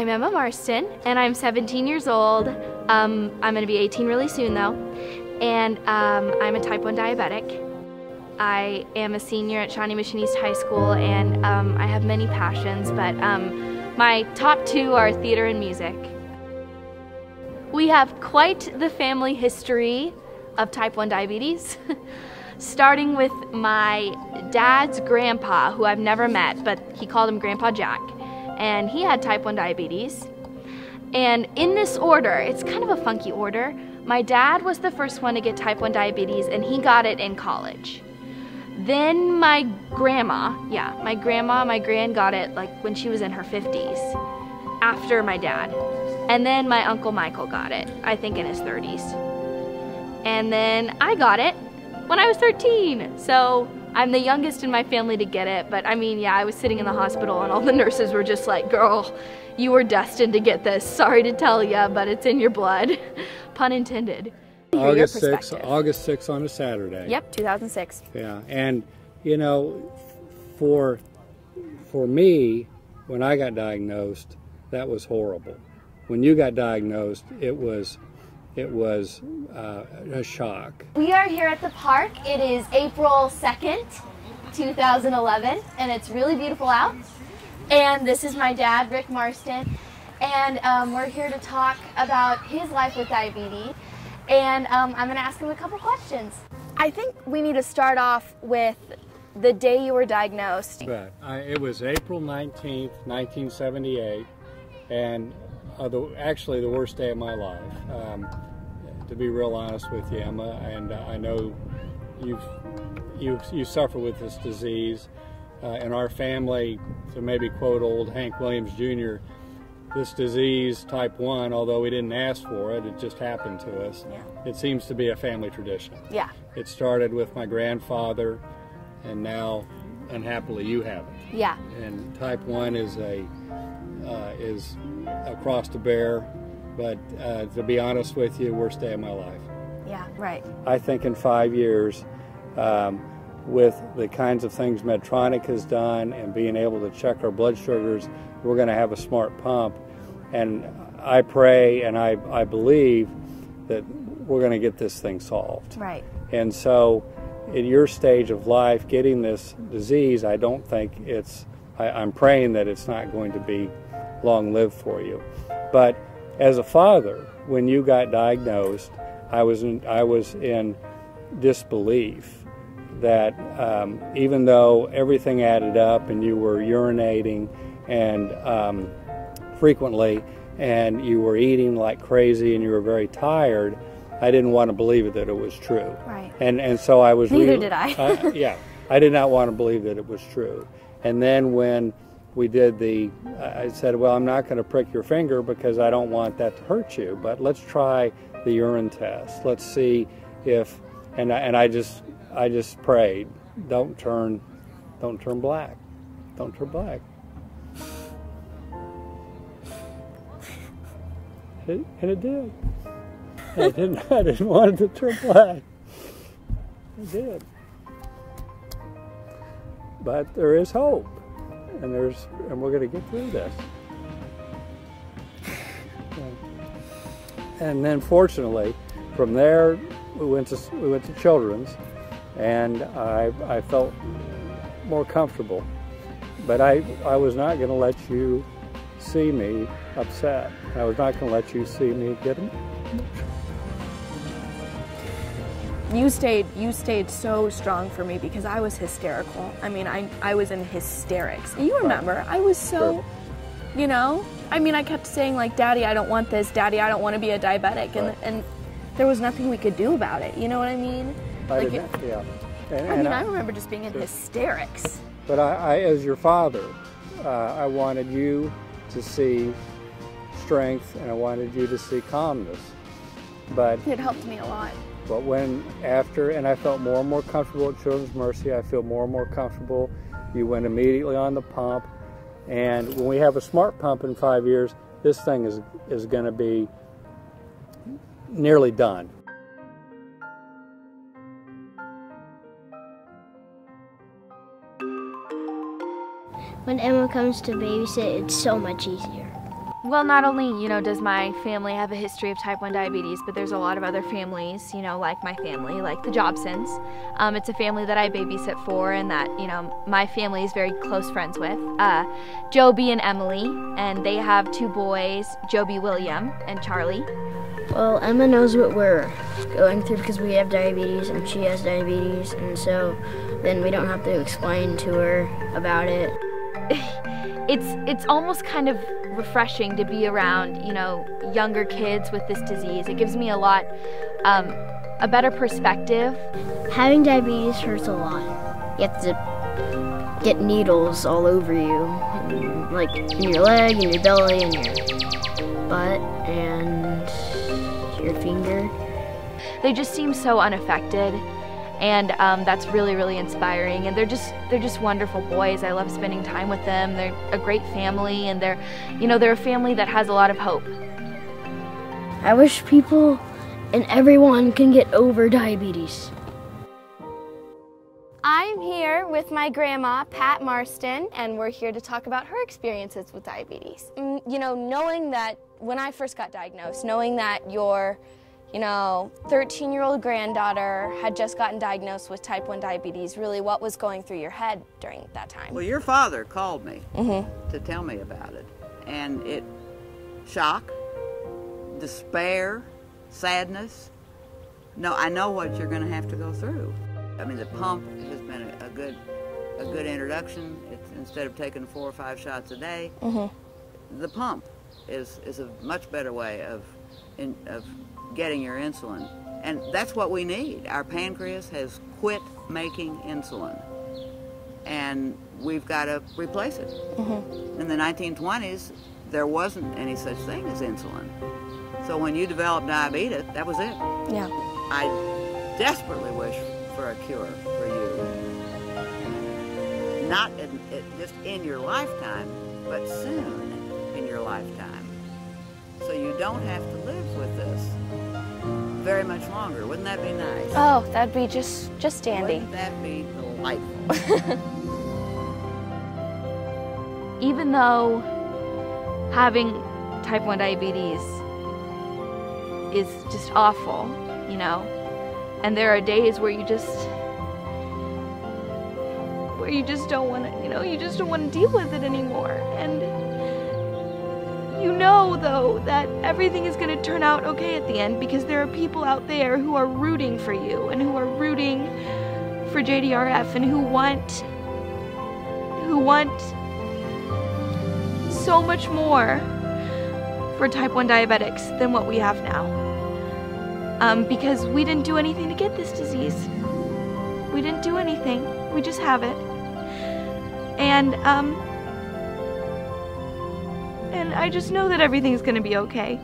I'm Emma Marston, and I'm 17 years old. I'm going to be 18 really soon, though. And I'm a type 1 diabetic. I am a senior at Shawnee Mission East High School, and I have many passions, but my top two are theater and music. We have quite the family history of type 1 diabetes, starting with my dad's grandpa, who I've never met, but he called him Grandpa Jack, and he had type 1 diabetes. And in this order, it's kind of a funky order. My dad was the first one to get type 1 diabetes, and he got it in college. Then my grandma, my gran got it like when she was in her 50s, after my dad. And then my Uncle Michael got it, I think in his 30s. And then I got it when I was 13. So I'm the youngest in my family to get it, but I mean, yeah, I was sitting in the hospital and all the nurses were just like, girl, you were destined to get this. Sorry to tell you, but it's in your blood. Pun intended. August 6th on a Saturday. Yep, 2006. Yeah, and you know, for me, when I got diagnosed, that was horrible. When you got diagnosed, it was a shock. We are here at the park. It is April 2nd, 2011, and it's really beautiful out. And this is my dad, Rick Marston, and we're here to talk about his life with diabetes. And I'm going to ask him a couple questions. I think we need to start off with the day you were diagnosed. It was April 19th, 1978, and actually the worst day of my life. To be real honest with you, Emma, and I know you suffer with this disease. In our family, to maybe quote old Hank Williams Jr., this disease, type 1, although we didn't ask for it, it just happened to us. Yeah. It seems to be a family tradition. Yeah. It started with my grandfather, and now, unhappily, you have it. Yeah. And type 1 is a cross to bear, but to be honest with you, worst day of my life. Yeah, right. I think in 5 years, with the kinds of things Medtronic has done and being able to check our blood sugars, we're going to have a smart pump. And I pray and I believe that we're going to get this thing solved. Right. And so in your stage of life, getting this disease, I don't think I'm praying that it's not going to be long-lived for you. But as a father, when you got diagnosed, I was in disbelief that even though everything added up and you were urinating and frequently and you were eating like crazy and you were very tired, I didn't want to believe that it was true. Right. And so I was Neither did I. Yeah, I did not want to believe that it was true. And then when we did I said, well, I'm not going to prick your finger because I don't want that to hurt you, but let's try the urine test. Let's see if, and I just prayed, don't turn black. Don't turn black. And it did. I didn't want it to turn black. It did. But there is hope. And we're going to get through this. And then fortunately, from there we went to Children's, and I felt more comfortable. But I was not going to let you see me upset. I was not going to let you see me get emotional. You stayed so strong for me because I was hysterical. I mean, I was in hysterics. You remember, I was so, Sure. you know, I mean, I kept saying like, Daddy, I don't want this. Daddy, I don't want to be a diabetic. And there was nothing we could do about it. You know what I mean? Yeah. I remember just being in hysterics. But I, as your father, I wanted you to see strength and I wanted you to see calmness. But It helped me a lot. But and I felt more and more comfortable at Children's Mercy, I feel more and more comfortable. You went immediately on the pump. And when we have a smart pump in 5 years, this thing is going to be nearly done. When Emma comes to babysit, it's so much easier. Well, not only, does my family have a history of type 1 diabetes, but there's a lot of other families, like my family, like the Jobsons. It's a family that I babysit for and that, my family is very close friends with. Joby and Emily, and they have 2 boys, Joby William and Charlie. Well, Emma knows what we're going through because we have diabetes and she has diabetes, and so then we don't have to explain to her about it. It's almost kind of refreshing to be around, younger kids with this disease. It gives me a a better perspective. Having diabetes hurts a lot. You have to get needles all over you, like in your leg, in your belly, in your butt, and your finger. They just seem so unaffected, and that's really, really inspiring. And they're just wonderful boys. I love spending time with them. They're a great family, and they're a family that has a lot of hope. I wish people and everyone can get over diabetes. I'm here with my grandma, Pat Marston, and we're here to talk about her experiences with diabetes. Knowing that when I first got diagnosed, knowing that your 13-year-old granddaughter had just gotten diagnosed with type 1 diabetes, really what was going through your head during that time? Well, your father called me to tell me about it, and shock, despair, sadness. No, I know what you're going to have to go through. I mean, the pump has been a good introduction. It's, instead of taking 4 or 5 shots a day, the pump is a much better way of getting your insulin, and that's what we need. Our pancreas has quit making insulin, and we've got to replace it. In the 1920s, there wasn't any such thing as insulin. So when you developed diabetes, that was it. Yeah. I desperately wish for a cure for you. Not just in your lifetime, but soon in your lifetime. So you don't have to live with this very much longer. Wouldn't that be nice? Oh, that'd be just dandy. Wouldn't that be delightful? Even though having type 1 diabetes is just awful, and there are days where you just don't want to, you just don't want to deal with it anymore. And though, that everything is going to turn out okay at the end, because there are people out there who are rooting for you and who are rooting for JDRF and who want so much more for type 1 diabetics than what we have now. Because we didn't do anything to get this disease. We didn't do anything. We just have it. And I just know that everything's going to be okay.